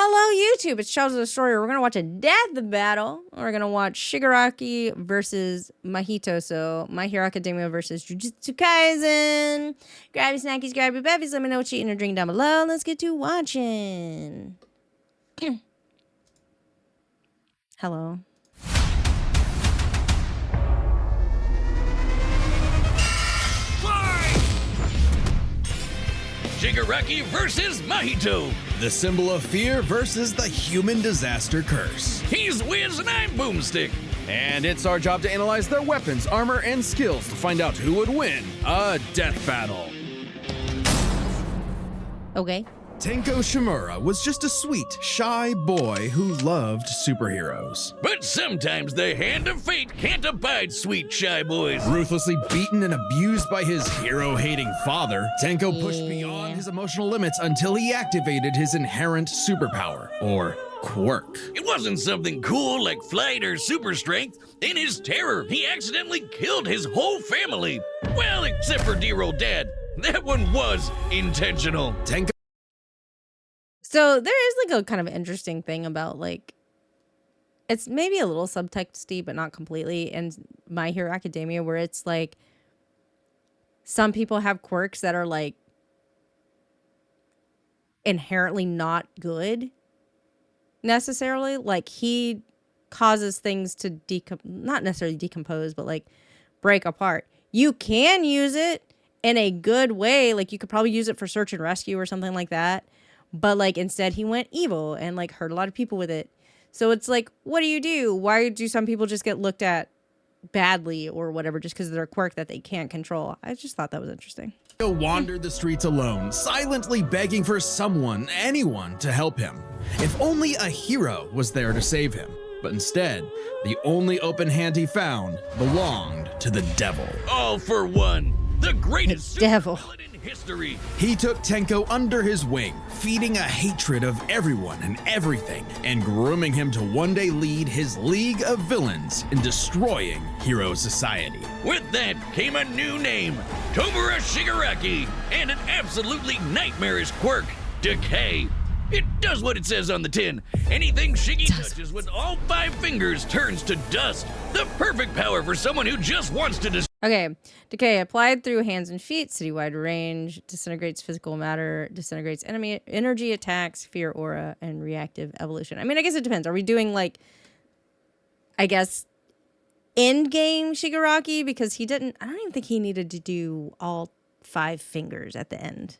Hello, YouTube. It's Shadows of the Story. We're going to watch a death battle. We're going to watch Shigaraki versus Mahito. So, My Hero Academia versus Jujutsu Kaisen. Grab your snackies, grab your bevies. Let me know what you're eating or drinking down below. Let's get to watching. Hello. Shigaraki versus Mahito. The symbol of fear versus the human disaster curse. He's Wiz and I'm Boomstick. And it's our job to analyze their weapons, armor, and skills to find out who would win a death battle. Okay. Tenko Shimura was just a sweet, shy boy who loved superheroes. But sometimes the hand of fate can't abide sweet shy boys. Ruthlessly beaten and abused by his hero-hating father, Tenko pushed beyond his emotional limits until he activated his inherent superpower, or quirk. It wasn't something cool like flight or super strength. In his terror, he accidentally killed his whole family. Well, except for dear old dad. That one was intentional. Tenko So there is like a kind of interesting thing about like, it's maybe a little subtexty, but not completely, in My Hero Academia, where it's like some people have quirks that are like inherently not good necessarily. Like he causes things to not necessarily decompose, but like break apart. You can use it in a good way. Like you could probably use it for search and rescue or something like that. But, like, instead he went evil and, like, hurt a lot of people with it. So it's like, what do? Why do some people just get looked at badly or whatever just because of their quirk that they can't control? I just thought that was interesting. wandered the streets alone, silently begging for someone, anyone, to help him. If only a hero was there to save him. But instead, the only open hand he found belonged to the devil. All for one. The greatest devil supervillain in history. He took Tenko under his wing, feeding a hatred of everyone and everything, and grooming him to one day lead his league of villains in destroying hero society. With that came a new name, Tomura Shigaraki, and an absolutely nightmarish quirk, Decay. It does what it says on the tin. Anything Shiggy touches with all 5 fingers turns to dust. The perfect power for someone who just wants to destroy. Okay, Decay applied through hands and feet, citywide range, disintegrates physical matter, disintegrates enemy energy attacks, fear aura, and reactive evolution. I mean, I guess it depends. Are we doing like, I guess, end game Shigaraki? Because he didn't, I don't even think he needed to do all 5 fingers at the end.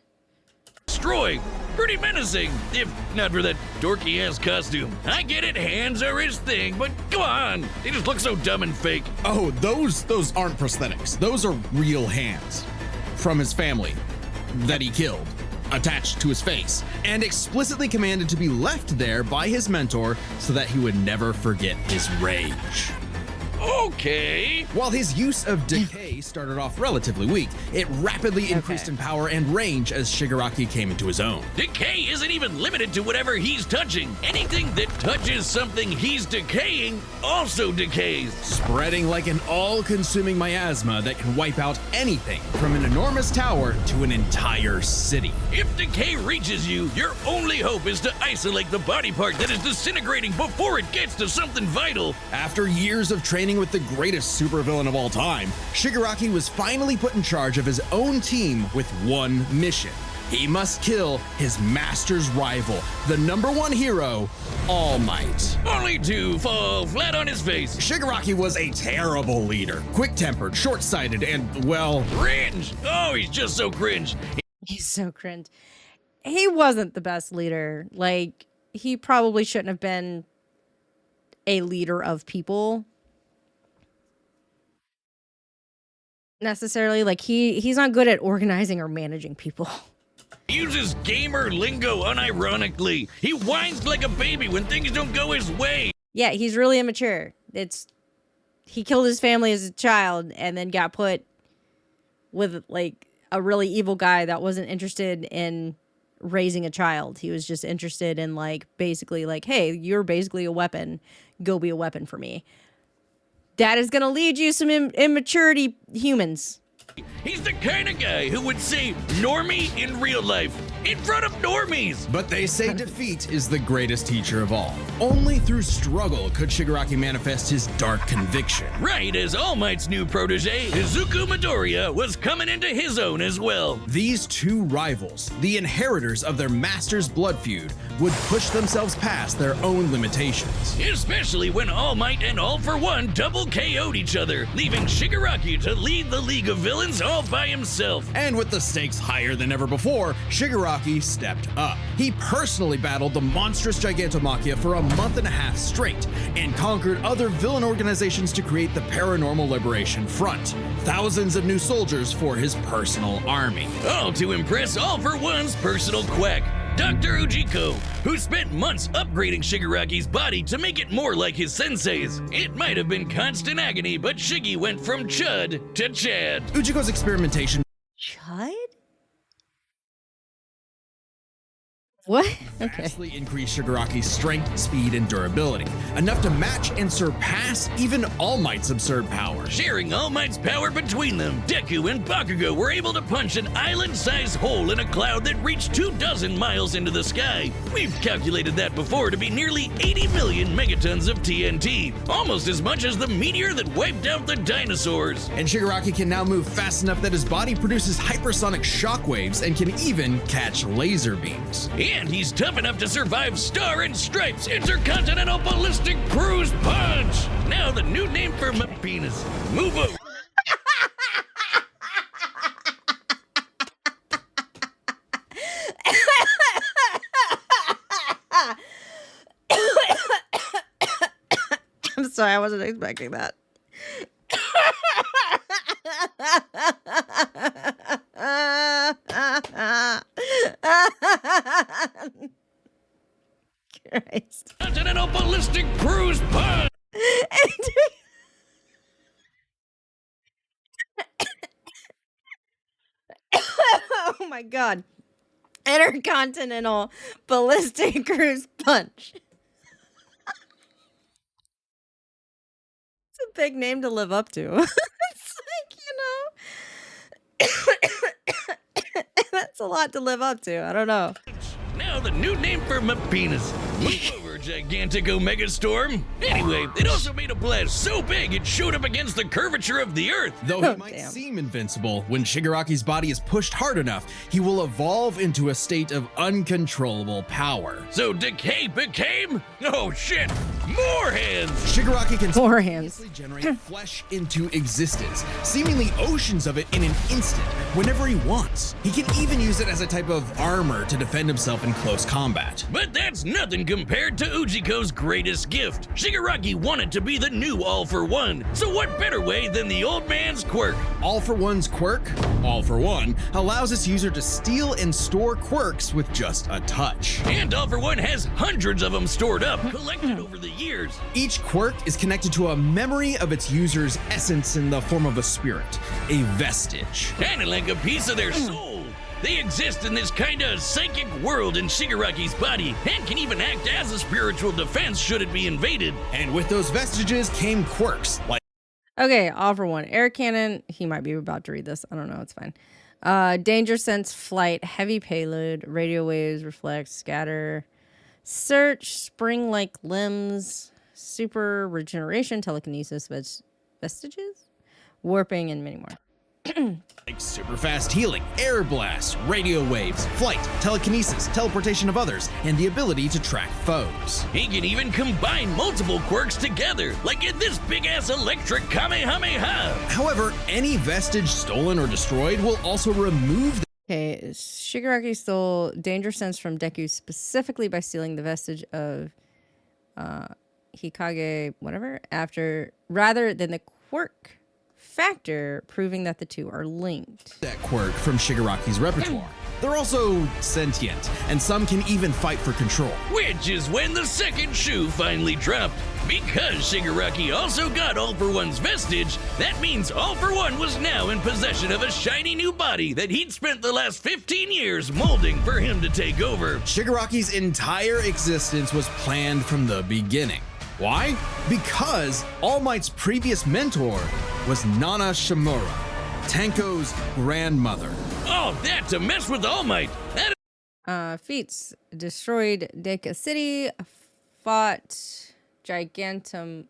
Destroy. Pretty menacing, if not for that dorky ass costume. I get it, hands are his thing, but come on, they just look so dumb and fake. Oh, those aren't prosthetics. Those are real hands from his family that he killed, attached to his face, and explicitly commanded to be left there by his mentor so that he would never forget his rage. Okay. While his use of Decay started off relatively weak, it rapidly increased in power and range as Shigaraki came into his own. Decay isn't even limited to whatever he's touching. Anything that touches something he's decaying also decays. Spreading like an all-consuming miasma that can wipe out anything from an enormous tower to an entire city. If Decay reaches you, your only hope is to isolate the body part that is disintegrating before it gets to something vital. After years of training with the greatest supervillain of all time, Shigaraki was finally put in charge of his own team with one mission. He must kill his master's rival, the #1 hero, All Might. Only to fall flat on his face. Shigaraki was a terrible leader, quick-tempered, short-sighted, and, well... Cringe! Oh, he's just so cringe. He's so cringe. He wasn't the best leader. Like, he probably shouldn't have been a leader of people. Necessarily, like he's not good at organizing or managing people. He uses gamer lingo unironically. He whines like a baby when things don't go his way. Yeah, he's really immature. He killed his family as a child and then got put with like a really evil guy that wasn't interested in raising a child. He was just interested in like basically like, hey, you're basically a weapon. Go be a weapon for me. That is going to lead you some immaturity humans. He's the kind of guy who would say normie in real life. in front of normies. But they say defeat is the greatest teacher of all. Only through struggle could Shigaraki manifest his dark conviction. Right as All Might's new protege, Izuku Midoriya, was coming into his own as well. These two rivals, the inheritors of their master's blood feud, would push themselves past their own limitations. Especially when All Might and All For One double KO'd each other, leaving Shigaraki to lead the League of Villains all by himself. And with the stakes higher than ever before, Shigaraki stepped up. He personally battled the monstrous Gigantomachia for a month and a half straight, and conquered other villain organizations to create the Paranormal Liberation Front. Thousands of new soldiers for his personal army. All to impress All For One's personal quack, Dr. Ujiko, who spent months upgrading Shigaraki's body to make it more like his sensei's. It might have been constant agony, but Shiggy went from Chud to Chad. Ujiko's experimentation Chud? What? Okay. vastly increased Shigaraki's strength, speed, and durability, enough to match and surpass even All Might's absurd power. Sharing All Might's power between them, Deku and Bakugo were able to punch an island-sized hole in a cloud that reached 24 miles into the sky. We've calculated that before to be nearly 80 million megatons of TNT, almost as much as the meteor that wiped out the dinosaurs. And Shigaraki can now move fast enough that his body produces hypersonic shockwaves and can even catch laser beams. And he's tough enough to survive Star and Stripes' Intercontinental Ballistic Cruise Punch! Now the new name for my penis. Move over. I'm sorry, I wasn't expecting that. Christ. Continental Ballistic Cruise Punch! Oh my god. Intercontinental Ballistic Cruise Punch. It's a big name to live up to. It's like, that's a lot to live up to. I don't know. Now the new name for my penis. Move over, gigantic Omega Storm. Anyway, it also made a blast so big it showed up against the curvature of the Earth. Though he Oh, might damn. seem invincible, when Shigaraki's body is pushed hard enough, he will evolve into a state of uncontrollable power. So Decay became... Oh shit! More hands! Shigaraki can More hands. spontaneously generate flesh into existence, seemingly oceans of it in an instant, whenever he wants. He can even use it as a type of armor to defend himself in close combat. But that's nothing compared to Ujiko's greatest gift. Shigaraki wanted to be the new All For One, so what better way than the old man's quirk? All For One's quirk, All For One, allows its user to steal and store quirks with just a touch. And All For One has hundreds of them stored up, collected over the years. Each quirk is connected to a memory of its user's essence in the form of a spirit, a vestige. Kinda like a piece of their soul. They exist in this kinda psychic world in Shigaraki's body, and can even act as a spiritual defense should it be invaded. And with those vestiges came quirks, like Okay, All For One. Air cannon. He might be about to read this. I don't know. It's fine. Danger sense, flight, heavy payload, radio waves, reflect, scatter, search, spring-like limbs, super regeneration, telekinesis, vestiges, warping, and many more. super fast healing, air blast, radio waves, flight, telekinesis, teleportation of others, and the ability to track foes. He can even combine multiple quirks together, like in this big-ass electric Kamehameha. However, any vestige stolen or destroyed will also remove Okay, Shigaraki stole danger sense from Deku specifically by stealing the vestige of Hikage, whatever, rather than the quirk factor, proving that the two are linked. that quirk from Shigaraki's repertoire. They're also sentient, and some can even fight for control. Which is when the second shoe finally dropped. Because Shigaraki also got All For One's vestige, that means All For One was now in possession of a shiny new body that he'd spent the last 15 years molding for him to take over. Shigaraki's entire existence was planned from the beginning. Why? Because All Might's previous mentor was Nana Shimura, Tenko's grandmother. All that to mess with All Might. That Feats destroyed Deka City, fought Gigantum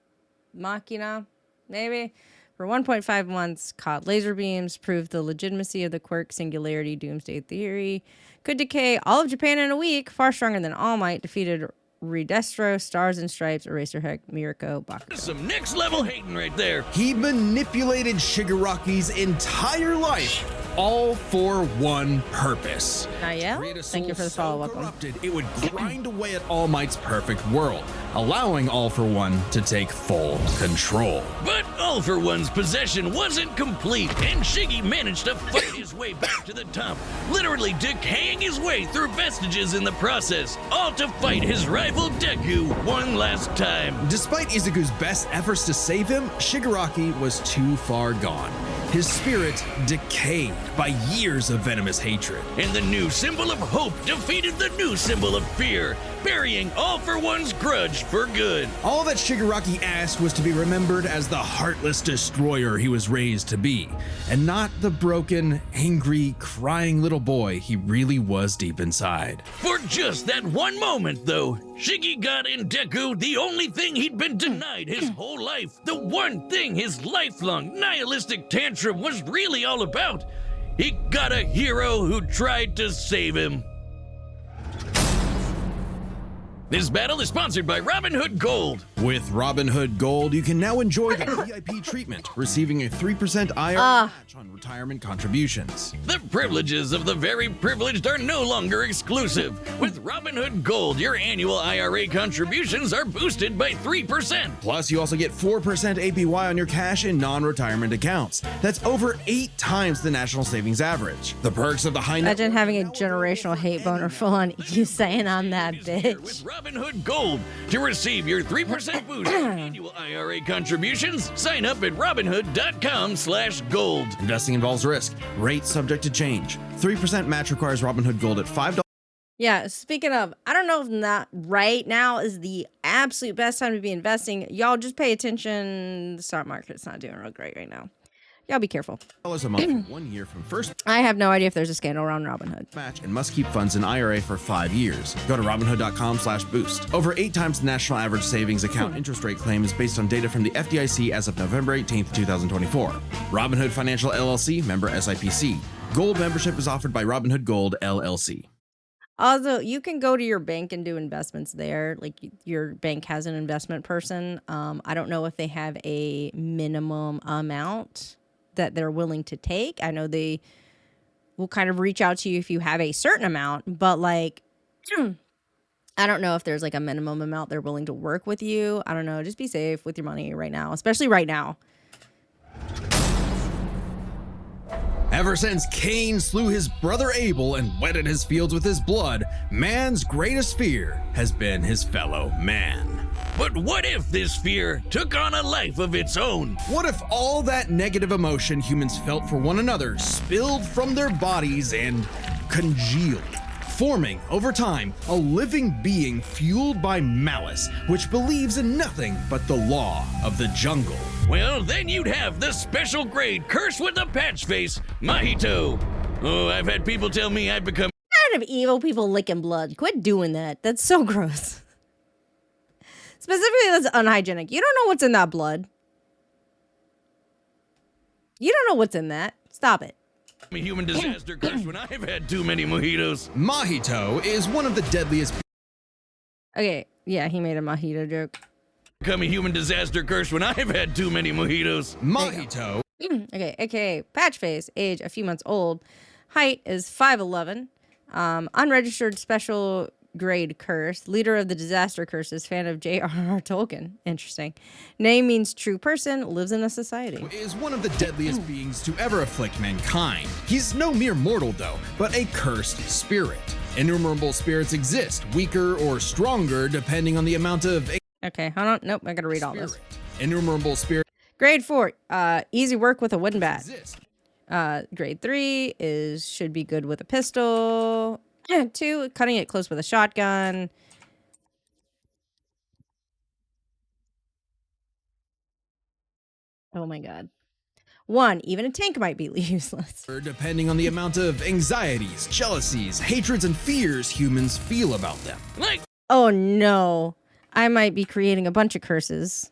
Machina, maybe, for 1.5 months, caught laser beams, proved the legitimacy of the Quirk singularity doomsday theory, could decay all of Japan in a week, far stronger than All Might, defeated Redestro, Stars and Stripes, Eraserhead, Mirko, Bakugo. Some next level hating right there. He manipulated Shigaraki's entire life, all for one purpose. Nayel, thank you for the follow. Welcome. Corrupted, it would grind away at All Might's perfect world, allowing All for One to take full control. But All for One's possession wasn't complete, and Shiggy managed to fight his way back to the top, literally decaying his way through vestiges in the process, all to fight his rival Deku one last time. Despite Izuku's best efforts to save him, Shigaraki was too far gone. His spirit decayed by years of venomous hatred. And the new symbol of hope defeated the new symbol of fear, burying All for One's grudge for good. All that Shigaraki asked was to be remembered as the heartless destroyer he was raised to be, and not the broken, angry, crying little boy he really was deep inside. For just that one moment, though, Shiggy got in Deku the only thing he'd been denied his whole life, the one thing his lifelong nihilistic tantrum was really all about. He got a hero who tried to save him. This battle is sponsored by Robinhood Gold. With Robinhood Gold, you can now enjoy the VIP treatment, receiving a 3% IRA match on retirement contributions. The privileges of the very privileged are no longer exclusive. With Robinhood Gold, your annual IRA contributions are boosted by 3%. Plus, you also get 4% APY on your cash in non-retirement accounts. That's over 8 times the national savings average. The perks of the high net Imagine having a generational hate boner full on you saying I'm that bitch. With Robinhood Gold. To receive your 3% boost on annual IRA contributions, sign up at robinhood.com/gold. Investing involves risk. Rates subject to change. 3% match requires Robinhood Gold at $5. Yeah, speaking of, I don't know if not right now is the absolute best time to be investing. Y'all just pay attention. The stock market's not doing real great right now. Y'all be careful. A month for 1 year from first I have no idea if there's a scandal around Robinhood. match and must keep funds in IRA for 5 years. Go to robinhood.com/boost. Over 8 times the national average savings account interest rate claim is based on data from the FDIC as of November 18th, 2024. Robinhood Financial LLC, member SIPC. Gold membership is offered by Robinhood Gold LLC. Also, you can go to your bank and do investments there. Like your bank has an investment person. I don't know if they have a minimum amount that they're willing to take. I know they will kind of reach out to you if you have a certain amount, but like, I don't know if there's like a minimum amount they're willing to work with you. I don't know. Just be safe with your money right now, especially right now. Ever since Cain slew his brother Abel and wetted his fields with his blood, man's greatest fear has been his fellow man. But what if this fear took on a life of its own? What if all that negative emotion humans felt for one another spilled from their bodies and congealed, forming, over time, a living being fueled by malice, which believes in nothing but the law of the jungle? Well, then you'd have the special grade curse with the patch face, Mahito. Oh, I've had people tell me I've become Kind of evil people licking blood. Quit doing that. That's so gross. Specifically, that's unhygienic. You don't know what's in that blood. You don't know what's in that. Stop it. a human disaster curse when I've had too many mojitos. Mahito is one of the deadliest. Okay, yeah, he made a mojito joke. Become a human disaster curse when I've had too many mojitos. Mahito. Okay, aka patch face, age a few months old, height is 5'11", unregistered special grade curse, leader of the disaster curses, fan of J.R.R. Tolkien. Interesting. Name means true person, lives in a society. Is one of the deadliest beings to ever afflict mankind. He's no mere mortal though, but a cursed spirit. Innumerable spirits exist, weaker or stronger depending on the amount of. Okay, hold on. Nope, I gotta read all this. Innumerable spirits Grade 4, easy work with a wooden bat. exist. Grade 3 should be good with a pistol. 2, cutting it close with a shotgun. Oh my god. 1, even a tank might be useless. Or depending on the amount of anxieties, jealousies, hatreds, and fears humans feel about them. Like, Oh no, I might be creating a bunch of curses.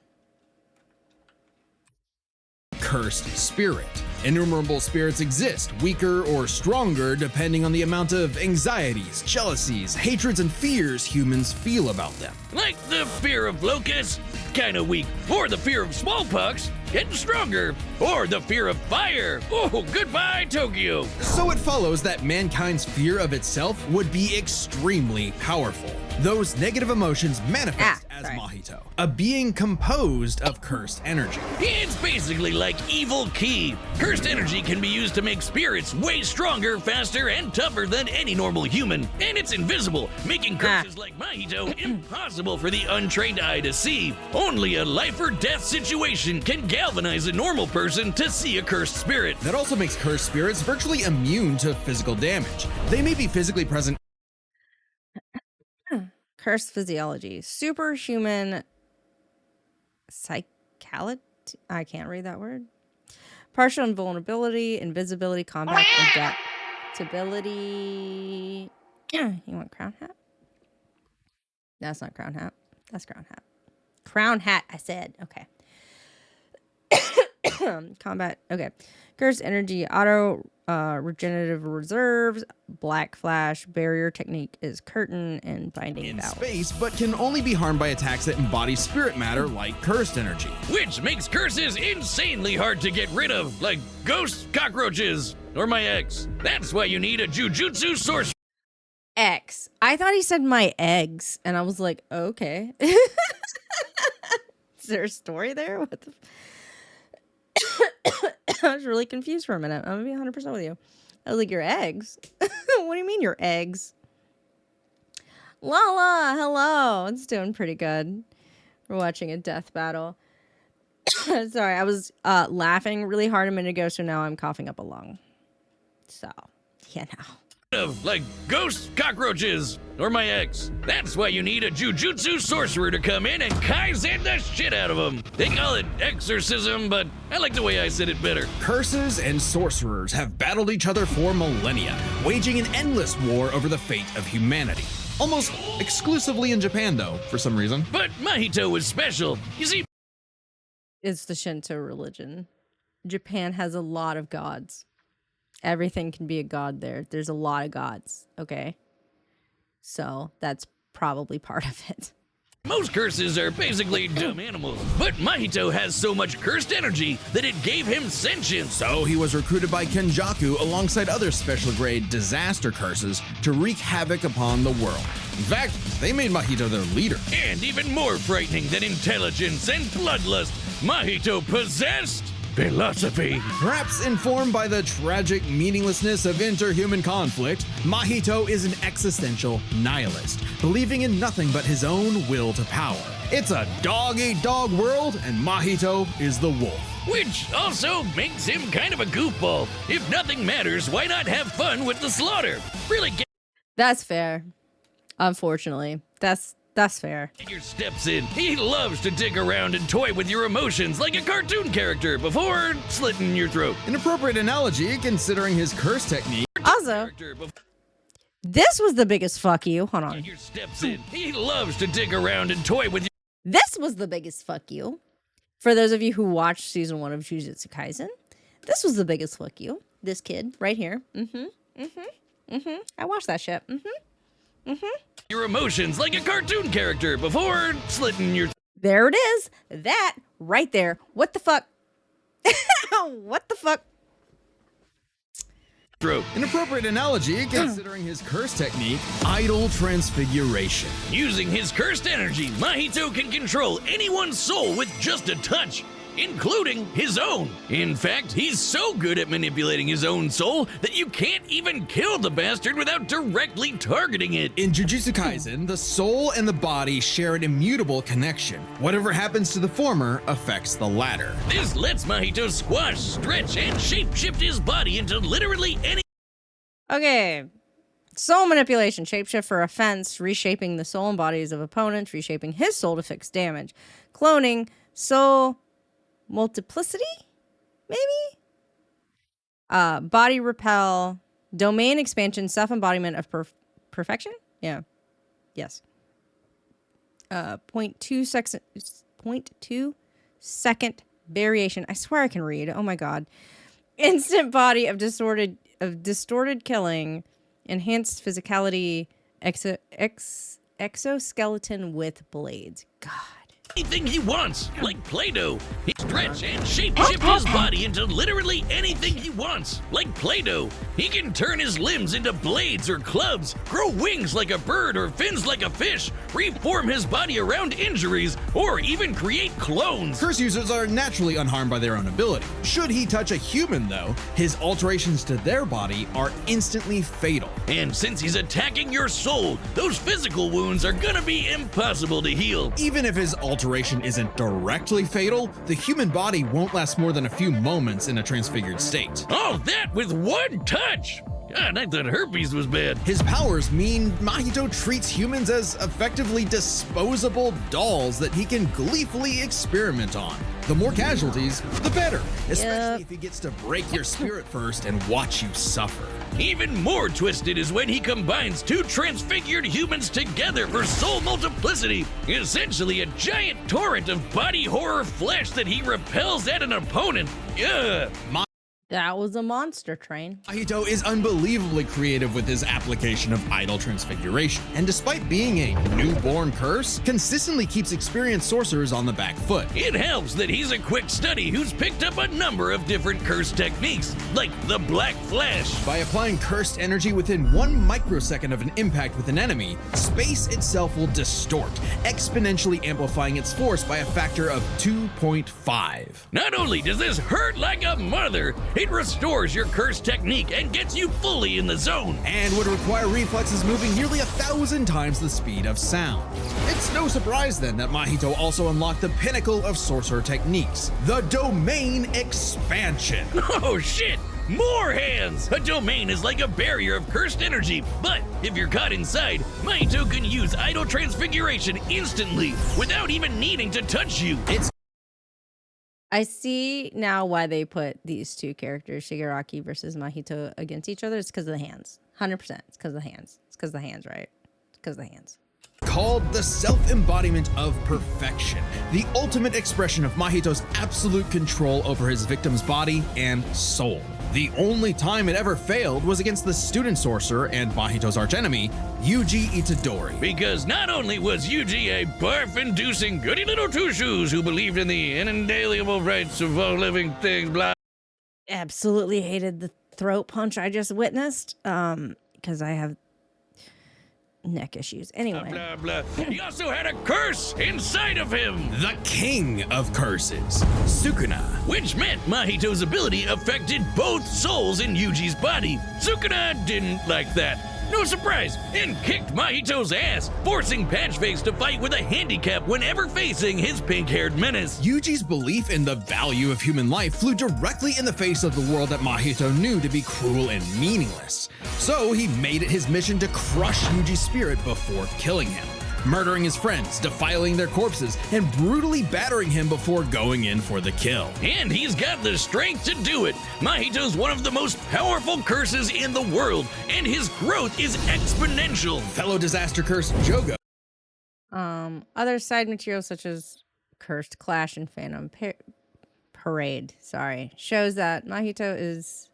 Cursed spirit. Innumerable spirits exist, weaker or stronger depending on the amount of anxieties, jealousies, hatreds, and fears humans feel about them. like the fear of locusts, kinda weak. Or the fear of smallpox, getting stronger. Or the fear of fire. Oh, goodbye, Tokyo. So it follows that mankind's fear of itself would be extremely powerful. Those negative emotions manifest as sorry. Mahito, a being composed of cursed energy. It's basically like evil ki. Cursed energy can be used to make spirits way stronger, faster, and tougher than any normal human. And it's invisible, making curses like Mahito impossible for the untrained eye to see. Only a life or death situation can galvanize a normal person to see a cursed spirit. That also makes cursed spirits virtually immune to physical damage. They may be physically present. Cursed physiology. Superhuman psychality. I can't read that word. Partial invulnerability, invisibility, combat, adaptability. You want crown hat? That's not crown hat. That's crown hat. Crown hat, I said. Okay. Combat. Okay. Cursed energy, auto regenerative reserves, black flash, barrier technique is curtain, and binding In valve. space, but can only be harmed by attacks that embody spirit matter like cursed energy. Which makes curses insanely hard to get rid of, like ghosts, cockroaches, or my ex. That's why you need a jujutsu sorcerer. X. I thought he said my eggs, and I was like, okay. Is there a story there? What the? I was really confused for a minute. I'm gonna be 100% with you. I was like, your eggs? What do you mean your eggs? Lala, hello. It's doing pretty good. We're watching a death battle. Sorry, I was laughing really hard a minute ago, so now I'm coughing up a lung. So, yeah, now. Of like ghosts, cockroaches, or my ex. That's why you need a jujutsu sorcerer to come in and kaizen the shit out of them. They call it exorcism, but I like the way I said it better. Curses and sorcerers have battled each other for millennia, waging an endless war over the fate of humanity. Almost exclusively in Japan, though, for some reason. But Mahito was special. You see, It's the Shinto religion. Japan has a lot of gods. Everything can be a god there. There's a lot of gods, okay? So that's probably part of it. most curses are basically dumb animals. But Mahito has so much cursed energy that it gave him sentience. So he was recruited by Kenjaku alongside other special grade disaster curses to wreak havoc upon the world. In fact, they made Mahito their leader. And even more frightening than intelligence and bloodlust, Mahito possessed philosophy. Perhaps informed by the tragic meaninglessness of interhuman conflict, Mahito is an existential nihilist, believing in nothing but his own will to power. It's a dog-eat-dog world, and Mahito is the wolf. Which also makes him kind of a goofball. If nothing matters, why not have fun with the slaughter? Really get That's fair. Unfortunately. That's fair. your steps in. He loves to dig around and toy with your emotions like a cartoon character before slitting your throat. An appropriate analogy considering his curse technique. Also, this was the biggest fuck you. Hold on. Your steps in. He loves to dig around and toy with This was the biggest fuck you. For those of you who watched season 1 of Jujutsu Kaisen, this was the biggest fuck you. This kid right here. I watched that shit. your emotions like a cartoon character before slitting your There it is. That right there. What the fuck? What the fuck? throat. An appropriate analogy considering his curse technique, idle transfiguration. Using his cursed energy, Mahito can control anyone's soul with just a touch, including his own. In fact, he's so good at manipulating his own soul that you can't even kill the bastard without directly targeting it. In Jujutsu Kaisen, the soul and the body share an immutable connection. Whatever happens to the former affects the latter. This lets Mahito squash, stretch, and shapeshift his body into literally any Okay. Soul manipulation. Shapeshift for offense. Reshaping the soul and bodies of opponents. Reshaping his soul to fix damage. Cloning. Soul multiplicity? Maybe? Body repel, domain expansion, self-embodiment of perfection? Yeah. Yes. 0.2 second variation. I swear I can read. Oh my god. Instant body of distorted killing, enhanced physicality, exoskeleton with blades. God. Anything he wants, like Play-Doh. He stretch and shape-shift his body into literally anything he wants, like Play-Doh. He can turn his limbs into blades or clubs, grow wings like a bird or fins like a fish, reform his body around injuries, or even create clones. Curse users are naturally unharmed by their own ability. Should he touch a human, though, his alterations to their body are instantly fatal. And since he's attacking your soul, those physical wounds are gonna be impossible to heal. Even if his alteration isn't directly fatal, the human body won't last more than a few moments in a transfigured state. All that with one touch! God, I thought herpes was bad. His powers mean Mahito treats humans as effectively disposable dolls that he can gleefully experiment on. The more casualties, the better, especially if he gets to break your spirit first and watch you suffer. Even more twisted is when he combines two transfigured humans together for soul multiplicity, essentially a giant torrent of body horror flesh that he repels at an opponent. Ugh. That was a monster train. Mahito is unbelievably creative with his application of idle transfiguration, and despite being a newborn curse, consistently keeps experienced sorcerers on the back foot. It helps that he's a quick study who's picked up a number of different curse techniques, like the Black Flash. By applying cursed energy within 1 microsecond of an impact with an enemy, space itself will distort, exponentially amplifying its force by a factor of 2.5. Not only does this hurt like a mother, it restores your curse technique and gets you fully in the zone. And would require reflexes moving nearly 1,000 times the speed of sound. It's no surprise then that Mahito also unlocked the pinnacle of sorcerer techniques, the domain expansion. Oh shit! More hands! A domain is like a barrier of cursed energy, but if you're caught inside, Mahito can use idle transfiguration instantly without even needing to touch you. I see now why they put these two characters, Shigaraki versus Mahito, against each other. It's because of the hands. 100%. It's because of the hands. It's because of the hands, right? It's because of the hands. Called the self-embodiment of perfection, the ultimate expression of Mahito's absolute control over his victim's body and soul. The only time it ever failed was against the student sorcerer and Mahito's archenemy, Yuji Itadori. Because not only was Yuji a barf-inducing goody little two-shoes who believed in the inalienable rights of all living things, blah. Absolutely hated the throat punch I just witnessed, because I have neck issues. Anyway. Blah, blah, blah. He also had a curse inside of him. The king of curses, Sukuna. Which meant Mahito's ability affected both souls in Yuji's body. Sukuna didn't like that. No surprise, and kicked Mahito's ass, forcing Patchface to fight with a handicap whenever facing his pink-haired menace. Yuji's belief in the value of human life flew directly in the face of the world that Mahito knew to be cruel and meaningless. So he made it his mission to crush Yuji's spirit before killing him, murdering his friends, defiling their corpses, and brutally battering him before going in for the kill. And he's got the strength to do it. Mahito's one of the most powerful curses in the world, and his growth is exponential. Fellow disaster curse Jogo. Other side materials such as Cursed Clash and Phantom Parade, shows that Mahito is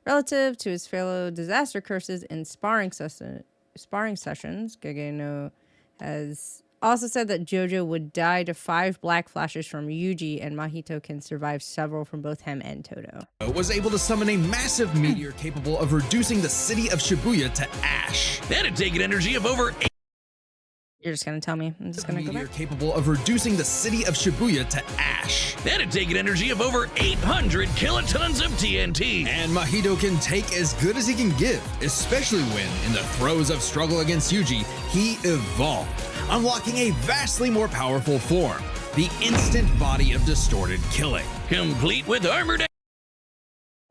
relative to his fellow disaster curses in sparring sessions. Gege has also said that Jojo would die to 5 black flashes from Yuji, and Mahito can survive several from both him and Toto. Was able to summon a massive meteor capable of reducing the city of Shibuya to ash. That'd take an energy of over You're just gonna tell me. I'm just gonna go back. Capable of reducing the city of Shibuya to ash. That'd take an energy of over 800 kilotons of TNT. And Mahito can take as good as he can give, especially when, in the throes of struggle against Yuji, he evolved, unlocking a vastly more powerful form, the instant body of distorted killing. Complete with armored.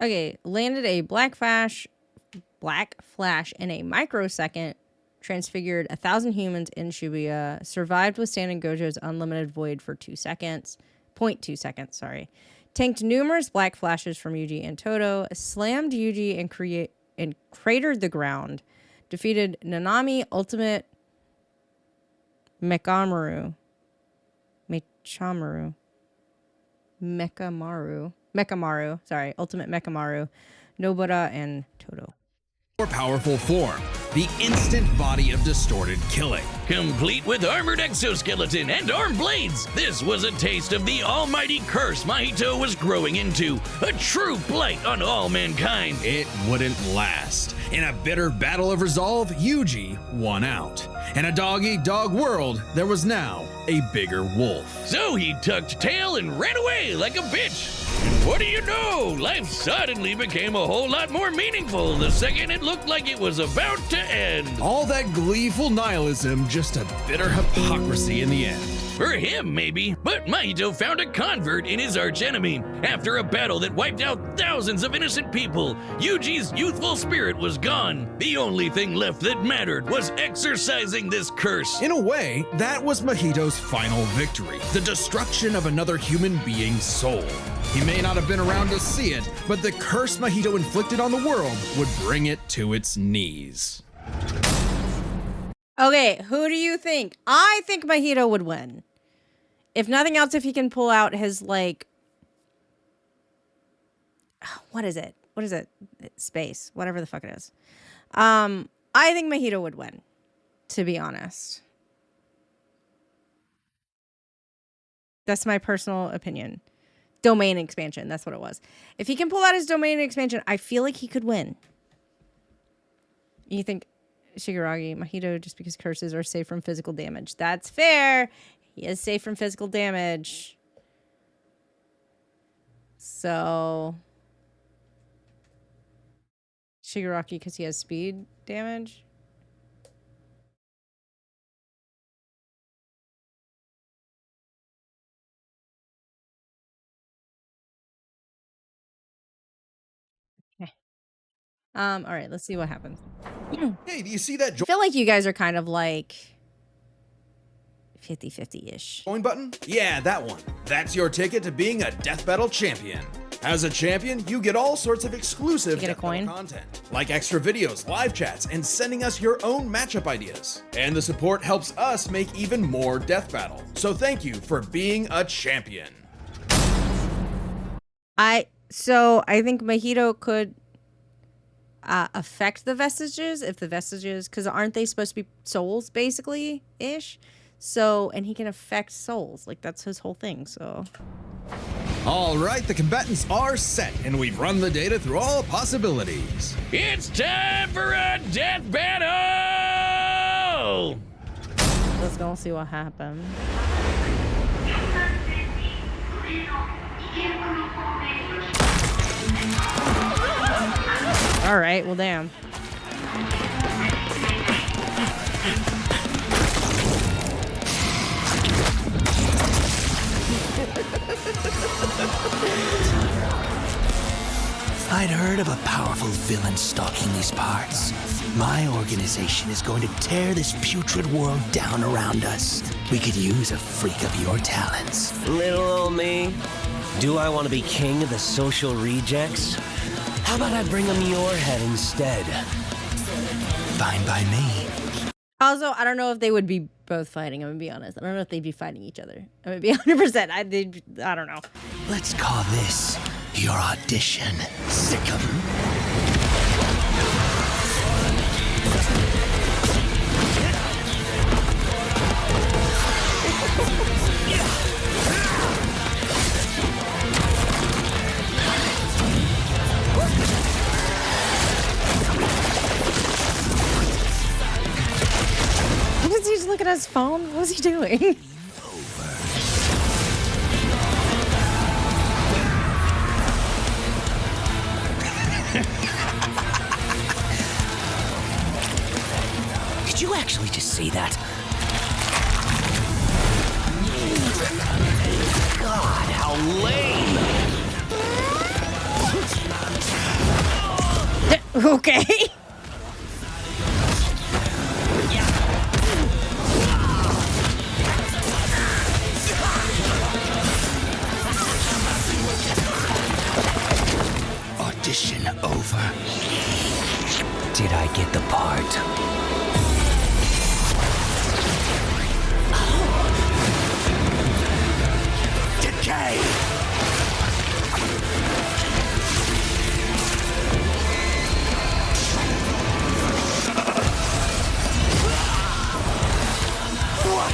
Okay, landed a black flash in a microsecond, transfigured 1,000 humans in Shibuya, survived withstanding Gojo's unlimited void for 0.2 seconds, tanked numerous black flashes from Yuji and Toto, slammed Yuji and cratered the ground, defeated Nanami Ultimate Mekamaru, sorry, Ultimate Mekamaru, Nobara, and Toto. More powerful form, the instant body of distorted killing. Complete with armored exoskeleton and arm blades, this was a taste of the almighty curse Mahito was growing into, a true blight on all mankind. It wouldn't last. In a bitter battle of resolve, Yuji won out. In a dog-eat-dog world, there was now a bigger wolf. So he tucked tail and ran away like a bitch. And what do you know? Life suddenly became a whole lot more meaningful the second it looked like it was about to end. All that gleeful nihilism, just a bitter hypocrisy in the end. For him, maybe, but Mahito found a convert in his archenemy. After a battle that wiped out thousands of innocent people, Yuji's youthful spirit was gone. The only thing left that mattered was exorcising this curse. In a way, that was Mahito's final victory, the destruction of another human being's soul. He may not have been around to see it, but the curse Mahito inflicted on the world would bring it to its knees. Okay, who do you think? I think Mahito would win. If nothing else, if he can pull out his, like... What is it? Space. Whatever the fuck it is. I think Mahito would win, to be honest. That's my personal opinion. Domain expansion, that's what it was. If he can pull out his domain expansion, I feel like he could win. You think... Shigaraki, Mahito, just because curses are safe from physical damage. That's fair. He is safe from physical damage. So... Shigaraki, because he has speed damage. Okay. All right, let's see what happens. Hey, do you see that I feel like you guys are kind of like 50-50-ish. join button? Yeah, that one. That's your ticket to being a Death Battle champion. As a champion, you get all sorts of exclusive You get a Death Battle coin? content, like extra videos, live chats, and sending us your own matchup ideas. And the support helps us make even more Death Battle. So thank you for being a champion. I think Mahito could affect the vestiges if the vestiges, because aren't they supposed to be souls basically ish? So, and he can affect souls, like that's his whole thing. So All right, the combatants are set, and we've run the data through all possibilities. It's time for a death battle! let's go see what happens. All right, well, damn. I'd heard of a powerful villain stalking these parts. My organization is going to tear this putrid world down around us. We could use a freak of your talents. Little old me. Do I want to be king of the social rejects? How about I bring them your head instead? Fine by me. Also, I don't know if they would be both fighting. I'm gonna be honest. I don't know if they'd be fighting each other. I'm gonna be 100%. I don't know. Let's call this your audition, Sickum. Was he just looking at his phone? What was he doing? Did you actually just see that? God, how lame! Okay.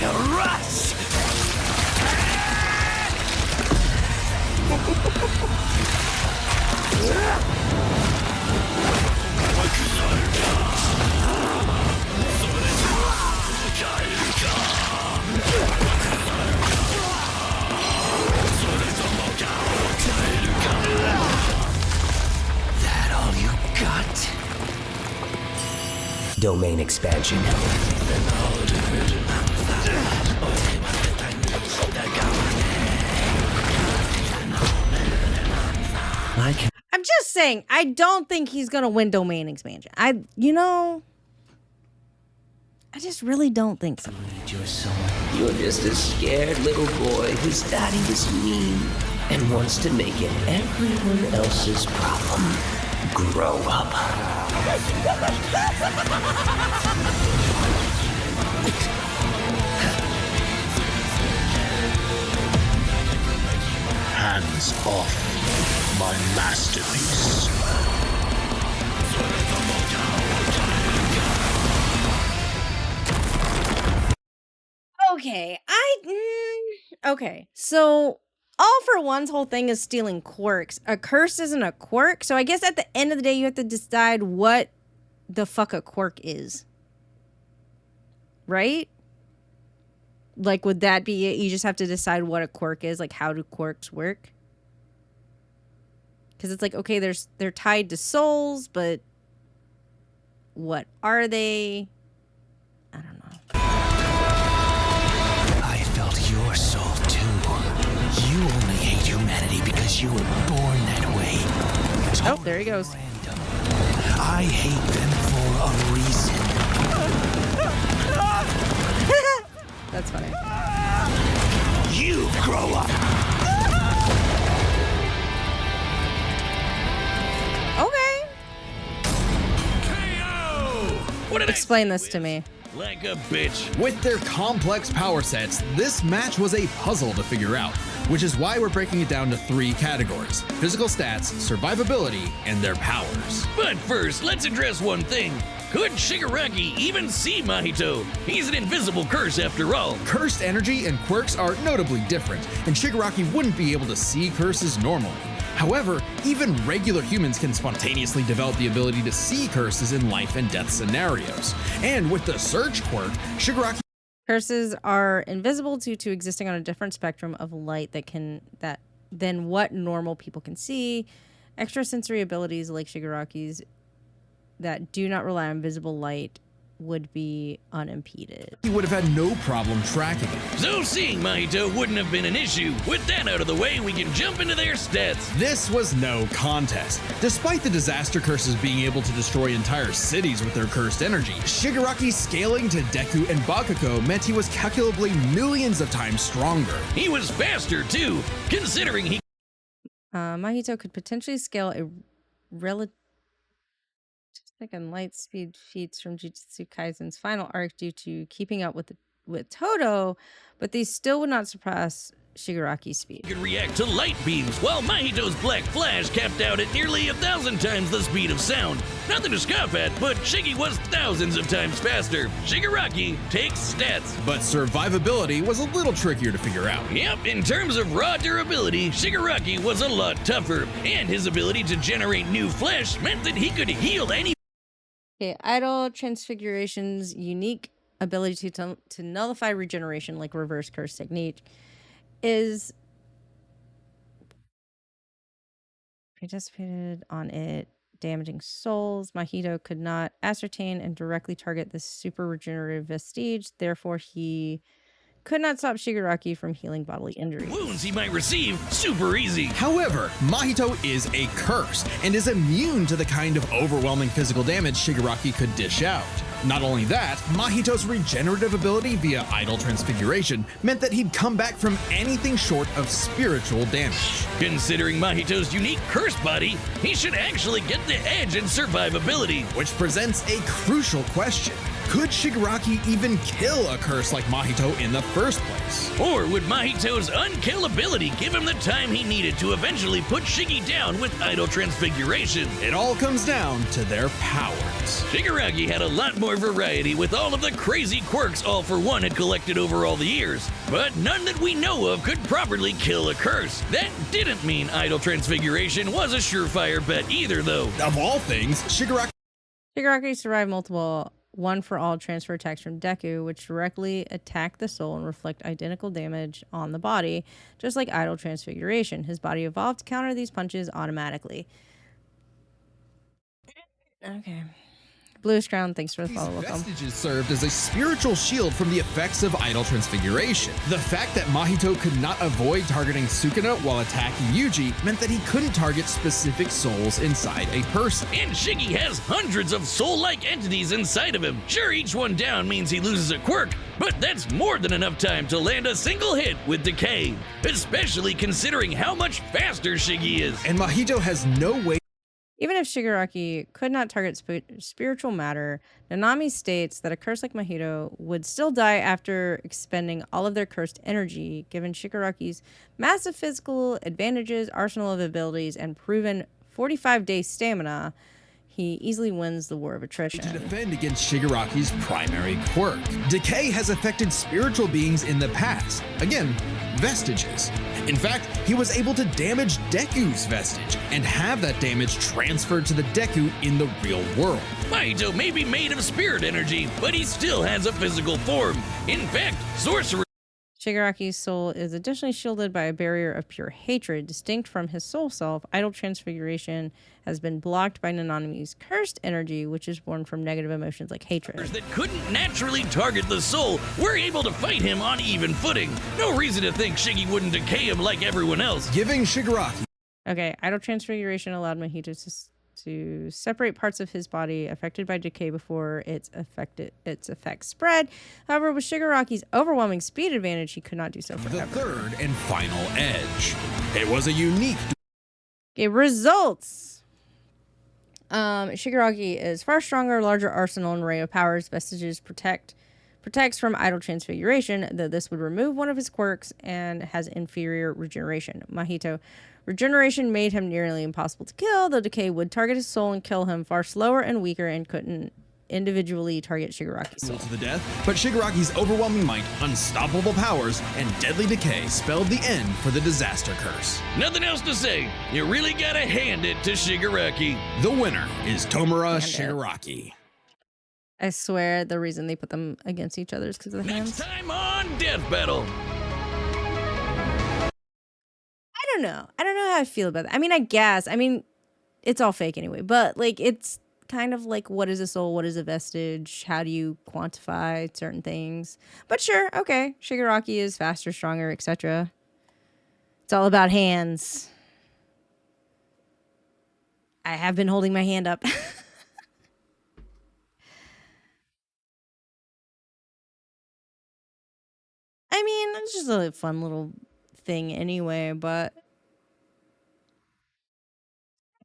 Rust! That all you got? Domain expansion. I can I'm just saying, I don't think he's gonna win domain expansion. I just really don't think so. read your soul. You're just a scared little boy whose daddy was mean and wants to make it everyone else's problem. Grow up. Hands off my masterpiece. Okay, okay. So All for One's whole thing is stealing quirks. A curse isn't a quirk, so I guess at the end of the day, you have to decide what the fuck a quirk is, right? Like, would that be it? You just have to decide what a quirk is. Like, how do quirks work? Because it's like, okay, they're tied to souls, but what are they? I don't know. I felt your soul too. You only hate humanity because you were born that way. Oh, there he goes. Random. I hate them for a reason. That's funny. You grow up. Okay. What did I Explain say, this to Wiz? me. Like a bitch. With their complex power sets, this match was a puzzle to figure out, which is why we're breaking it down to 3 categories: physical stats, survivability, and their powers. But first, let's address one thing. Could Shigaraki even see Mahito? He's an invisible curse after all. Cursed energy and quirks are notably different, and Shigaraki wouldn't be able to see curses normally. However, even regular humans can spontaneously develop the ability to see curses in life and death scenarios. And with the Surge quirk, Shigaraki Curses are invisible due to existing on a different spectrum of light than what normal people can see. Extrasensory abilities like Shigaraki's that do not rely on visible light would be unimpeded. would have had no problem tracking it. So seeing Mahito wouldn't have been an issue. With that out of the way, we can jump into their stats. This was no contest. Despite the disaster curses being able to destroy entire cities with their cursed energy, Shigaraki scaling to Deku and Bakugo meant he was calculably millions of times stronger. He was faster too, considering he Mahito could potentially scale a relative and light speed feats from Jujutsu Kaisen's final arc due to keeping up with Todo, but these still would not surpass Shigaraki's speed. could react to light beams, while Mahito's Black Flash capped out at nearly 1,000 times the speed of sound. Nothing to scoff at, but Shiggy was thousands of times faster. Shigaraki takes stats. But survivability was a little trickier to figure out. Yep, in terms of raw durability, Shigaraki was a lot tougher, and his ability to generate new flesh meant that he could heal any. Okay, Idol Transfiguration's unique ability to nullify regeneration, like reverse curse technique, is participated on it, damaging souls. Mahito could not ascertain and directly target the super regenerative vestige, therefore he could not stop Shigaraki from healing bodily injuries. Wounds he might receive super easy. However, Mahito is a curse and is immune to the kind of overwhelming physical damage Shigaraki could dish out. Not only that, Mahito's regenerative ability via Idol Transfiguration meant that he'd come back from anything short of spiritual damage. Considering Mahito's unique curse body, he should actually get the edge in survivability. Which presents a crucial question. Could Shigaraki even kill a curse like Mahito in the first place? Or would Mahito's unkillability give him the time he needed to eventually put Shiggy down with idle transfiguration? It all comes down to their powers. Shigaraki had a lot more variety with all of the crazy quirks All For One had collected over all the years, but none that we know of could properly kill a curse. That didn't mean idle transfiguration was a surefire bet either, though. Of all things, Shigaraki survived multiple one-for-all transfer attacks from Deku, which directly attack the soul and reflect identical damage on the body, just like idle transfiguration. His body evolved to counter these punches automatically. Okay. Bluish Crown, thanks for the follow. These Welcome. vestiges served as a spiritual shield from the effects of idle transfiguration. The fact that Mahito could not avoid targeting Sukuna while attacking Yuji meant that he couldn't target specific souls inside a person. And Shiggy has hundreds of soul-like entities inside of him. Sure, each one down means he loses a quirk, but that's more than enough time to land a single hit with Decay, especially considering how much faster Shiggy is. And Mahito has no way. Even if Shigaraki could not target spiritual matter, Nanami states that a curse like Mahito would still die after expending all of their cursed energy. Given Shigaraki's massive physical advantages, arsenal of abilities, and proven 45-day stamina, he easily wins the war of attrition. To defend against Shigaraki's primary quirk. Decay has affected spiritual beings in the past. Again, vestiges. In fact, he was able to damage Deku's vestige and have that damage transferred to the Deku in the real world. Mahito may be made of spirit energy, but he still has a physical form. In fact, sorcerer Shigaraki's soul is additionally shielded by a barrier of pure hatred. Distinct from his soul self, idle transfiguration has been blocked by Nanami's cursed energy, which is born from negative emotions like hatred. that couldn't naturally target the soul were able to fight him on even footing. No reason to think Shiggy wouldn't decay him like everyone else. Giving Shigaraki Okay, idle transfiguration allowed Mahito to separate parts of his body affected by decay before its effects spread. However, with Shigaraki's overwhelming speed advantage, he could not do so the forever. third and final edge. It was a unique Okay, results. Shigaraki is far stronger, larger arsenal and array of powers. Vestiges protects from idle transfiguration, though this would remove one of his quirks, and has inferior regeneration. Mahito. Regeneration made him nearly impossible to kill, though decay would target his soul and kill him far slower and weaker and couldn't individually target Shigaraki's soul. to the death, but Shigaraki's overwhelming might, unstoppable powers, and deadly decay spelled the end for the disaster curse. Nothing else to say. You really gotta hand it to Shigaraki. The winner is Tomura Shigaraki. I swear the reason they put them against each other is because of the Next hands. time on Death Battle. I don't know how I feel about that. I mean, I guess. I mean, it's all fake anyway, but like it's kind of like, what is a soul? What is a vestige? How do you quantify certain things? But sure, okay. Shigaraki is faster, stronger, etc. It's all about hands. I have been holding my hand up. I mean, it's just a fun little thing anyway, but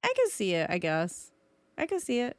I can see it, I guess. I could see it.